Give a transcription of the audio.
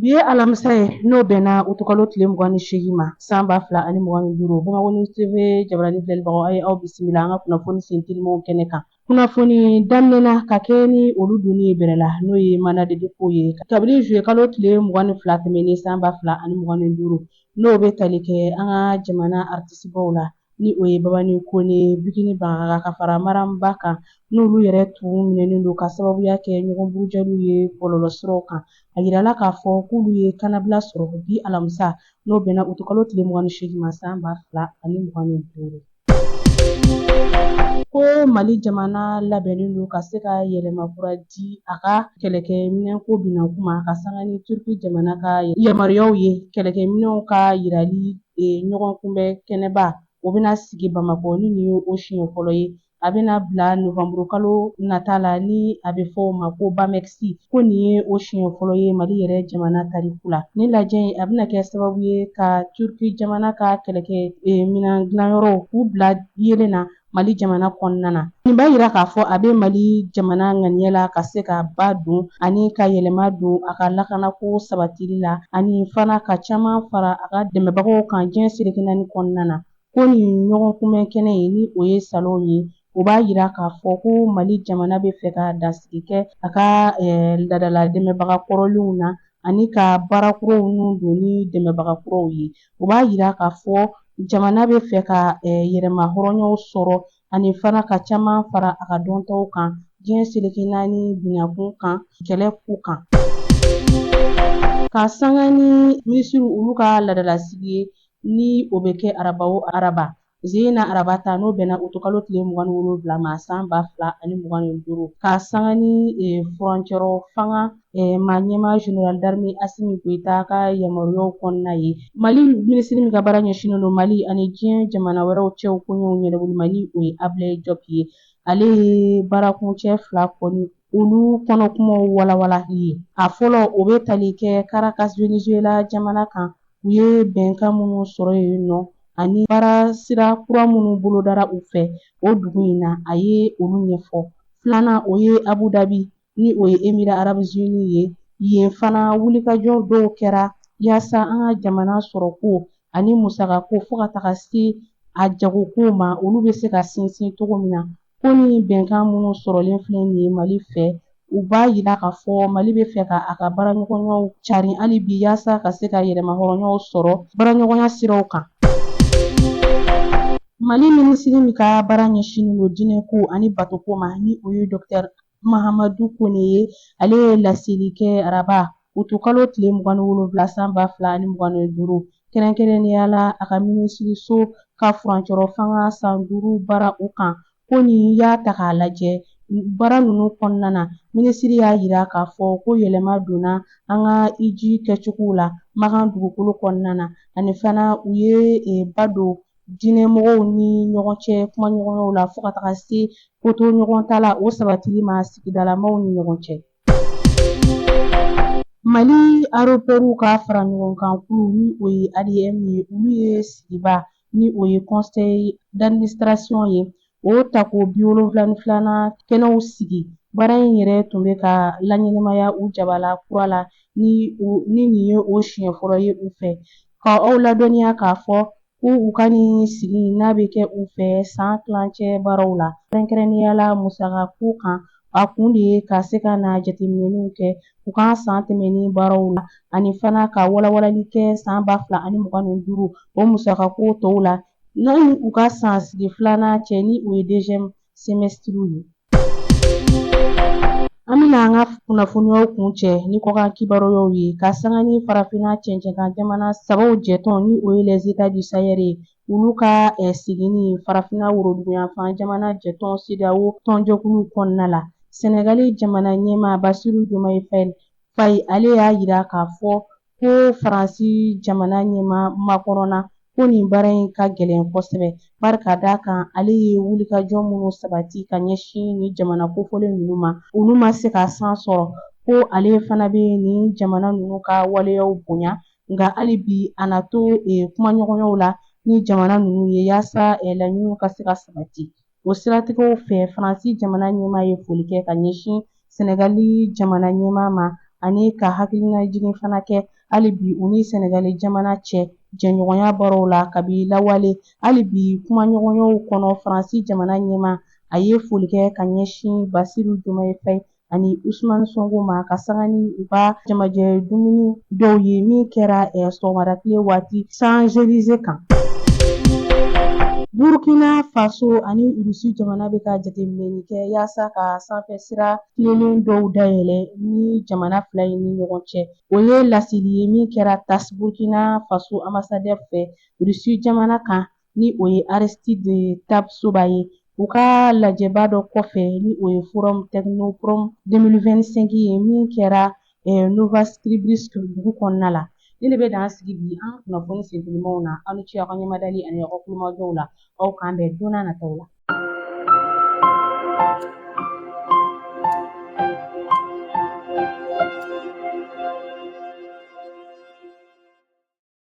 Bi ye alamisa ye n'o bɛnna Utukalo tile 28 ma san 2025 Bamakɔ TV jabaranin filɛlibagaw a ye aw bisimila an ka kunnafoni sen telimanw kɛnɛ kan. Kunnafoni daminɛna ka kɛ ni olu donni ye bɛrɛ la n'o ye Mana de Depot ye kabini juillet kalo tile 22 tɛmɛnen san 2025 n'o bɛ tali kɛ an ka jamana artisibaw la ni o ye Babani Kone, Bikini Bangaga ka fara Maramba kan n'olu yɛrɛ tun minɛnen don ka sababuya kɛ ɲɔgɔn burujaliw ye bɔlɔlɔsiraw kan. A yirala k'a fɔ k'olu ye kannabila sɔrɔ bi alamisa n'o bɛnna Utukalo tile 28 ma san 2025. Ko Mali jamana labɛnnen don ka se ka yɛlɛma kura di a ka kɛlɛkɛminɛnko binankuma ka sanga ni Turki jamana ka yamaruyaw ye. Kɛlɛkɛminɛnw ka yirali ɲɔgɔn kunbɛn kɛnɛba o bɛna sigi Bamakɔ ni nin ye o siɲɛ fɔlɔ ye. A bɛna bila Nɔnburu kalo nata la ni a bɛ fɔ o ma ko Bamexi ko nin ye o siɲɛ fɔlɔ ye Mali yɛrɛ jamana tariku la. Ni lajɛ in a bɛna kɛ sababu ye ka Turki jamana ka kɛlɛkɛ minɛn dilanyɔrɔw k'u bila yelen na Mali jamana kɔnɔna na. Nin b'a yira k'a fɔ a bɛ Mali jamana ŋaniya la ka se ka ba don ani ka yɛlɛma don a ka lakanako sabatili la ani fana ka caman fara a ka dɛmɛbagaw kan diɲɛ seleke naani kɔnɔna na. Ko nin ɲɔgɔn kunbɛn kɛnɛ ye ni o ye salon ye o b'a yira k'a fɔ ko Mali jamana bɛ fɛ ka dasigi kɛ a ka ladala dɛmɛbaga kɔrɔlenw na ani ka baarakuraw nun don ni dɛmɛbaga kuraw ye. O b'a yira k'a fɔ jamana bɛ fɛ ka yɛrɛma hɔrɔnyaw sɔrɔ ani fana ka caman fara a ka dɔntaw kan diɲɛ seleke naani binankun kan kɛlɛ ko kan. Ka sanga ni minisiriw olu ka ladalansigi ye ni o bɛ kɛ araba o araba. Zena arabata n'o bɛnna Utukalo tile 27 ma san 2025 ka sanga ni furancɛrɔ fanga ɲɛma General d'Armée Assimi Goïta ka yamaruyaw kɔnɔna ye. Mali minisiri min ka baara ɲɛsinnen don Mali ani diɲɛ jamana wɛrɛw cɛw koɲɛw ɲɛnabolo Mali o ye Ablaye Diop ye. Ale ye baarakuncɛ 2 kɔni olu kɔnɔkumaw walawalali ye. A fɔlɔ o bɛ tali kɛ Caracas Venezuela jamana kan u ye bɛnkan minnu sɔrɔ yen nɔ ani baara sira kura minnu bolodara u fɛ o dugu in na a ye olu ɲɛfɔ. Filanan o ye Abu Dhabi ni o ye Émirats Arabes Unis ye. Yen fana wulikajɔ dɔw kɛra yaasa an ka jamana sɔrɔko ani musakako fo ka taga se a jagoko ma olu bɛ se ka sinsin cogo min na. Ko ni bɛnkan minnu sɔrɔlen filɛ nin ye Mali fɛ u b'a yira k'a fɔ Mali bɛ fɛ ka a ka baaraɲɔgɔnyaw carin hali bi yaasa ka se ka yɛlɛma hɔrɔnyaw sɔrɔ baaraɲɔgɔnya siraw kan. Mali minisiri min ka baara ɲɛsinnen don diinɛko ani batoko ma ni o ye Dr Mahamadu Kone ye. Ale ye laseli kɛ araba Utukalo tile 27 san 2025 kɛrɛnkɛrɛnnenya la a ka minisiriso ka furancɛrɔ fanga san 5 baara o kan. Ko nin y'a ta k'a lajɛ baara ninnu kɔnɔna na minisiri y'a yira k'a fɔ ko yɛlɛma donna an ka iji kɛcogow la Makan dugukolo kɔnɔna na ani fana u ye ba don diinɛmɔgɔw ni ɲɔgɔn cɛ kumaɲɔgɔnyaw la fo ka taga se koto ɲɔgɔn ta la o sabatili ma sigidalamaw ni ɲɔgɔn cɛ. Mali aéroports ka fara ɲɔgɔn kan kulu ni o ye ADM ye olu ye sigiba ni o ye conseil d'administration ye o tako 72nan kɛnɛw sigi. Baara in yɛrɛ tun bɛ ka laɲɛnɛmaya u jabala kura la ni nin ye o siɲɛ fɔlɔ ye u fɛ. Ka aw ladɔnniya k'a fɔ ko u ka nin sigi n'a bɛ kɛ u fɛ san tilancɛ baaraw la. Kɛrɛnkɛrɛnnenya la musakako kan a kun de ye ka se ka na jateminɛw kɛ u ka san tɛmɛnen baaraw la ani fana ka walawalali kɛ san 2025 o musakako tɔw la n'u u ka san sigi filanan cɛ ni o ye deuxième semestre ye. An bɛna an ka kunnafoniyaw kun cɛ ni kɔkan kibaruyaw ye ka sanga ni farafinna cɛncɛnkan jamana sabaw jɛtɔn ni o ye les États du Sahel ye olu ka sigini farafinna woroduguyanfan jamana jɛtɔn CEDEAO tɔnjɛkulu kɔnɔna la. Senegali jamana ɲɛmaa Bassirou Diomaye Faye ale y'a yira k'a fɔ ko Faransi jamana ɲɛmaa Macron na ko nin baara in ka gɛlɛn kosɛbɛ bari ka d'a kan ale ye wulikajɔ minnu sabati ka ɲɛsin ni jamana kofɔlen ninnu ma olu ma se ka san sɔrɔ ko ale fana bɛ nin jamana ninnu ka waleyaw bonya nka hali bi a na to kumaɲɔgɔnyaw la ni jamana ninnu ye yaasa laɲiniw ka se ka sabati. O siratigɛw fɛ Faransi jamana ɲɛmaa ye foli kɛ ka ɲɛsin Senegali jamana ɲɛmaa ma ani ka hakilina jigin fana kɛ hali bi u ni Sɛnɛgali jamana cɛ jɛɲɔgɔnya barow la kabi lawale. Hali bi kumaɲɔgɔnyaw kɔnɔ Faransi jamana ɲɛmaa a ye foli kɛ ka ɲɛsin Basiru Jomaye Faye ani Usumani Sonko ma ka sanga ni u ka jamajɛ dumuni dɔw ye min kɛra sɔgɔmada tile waati Champs-Élysées kan. Burkina Faso ani Irisi jamana bɛ ka jateminɛli kɛ yaasa ka sanfɛsira tilenen dɔw dayɛlɛ ni jamana fila in ni ɲɔgɔn cɛ. O ye lasili ye min kɛra TAS Burkina Faso ambassadeur fɛ Irisi jamana kan ni o ye Aristide Tabsoba ye. U ka lajɛba dɔ kɔfɛ ni o ye Forum Technopole 2025 ye min kɛra Novosibirsk dugu kɔnɔna la. Ni ne bɛ dan sigi bi an kunnafoni sentinamaw na aw ni ce aw ka ɲɛmadali ani aw ka kulomajɔw la. Aw k'an bɛn don n'a nataw la.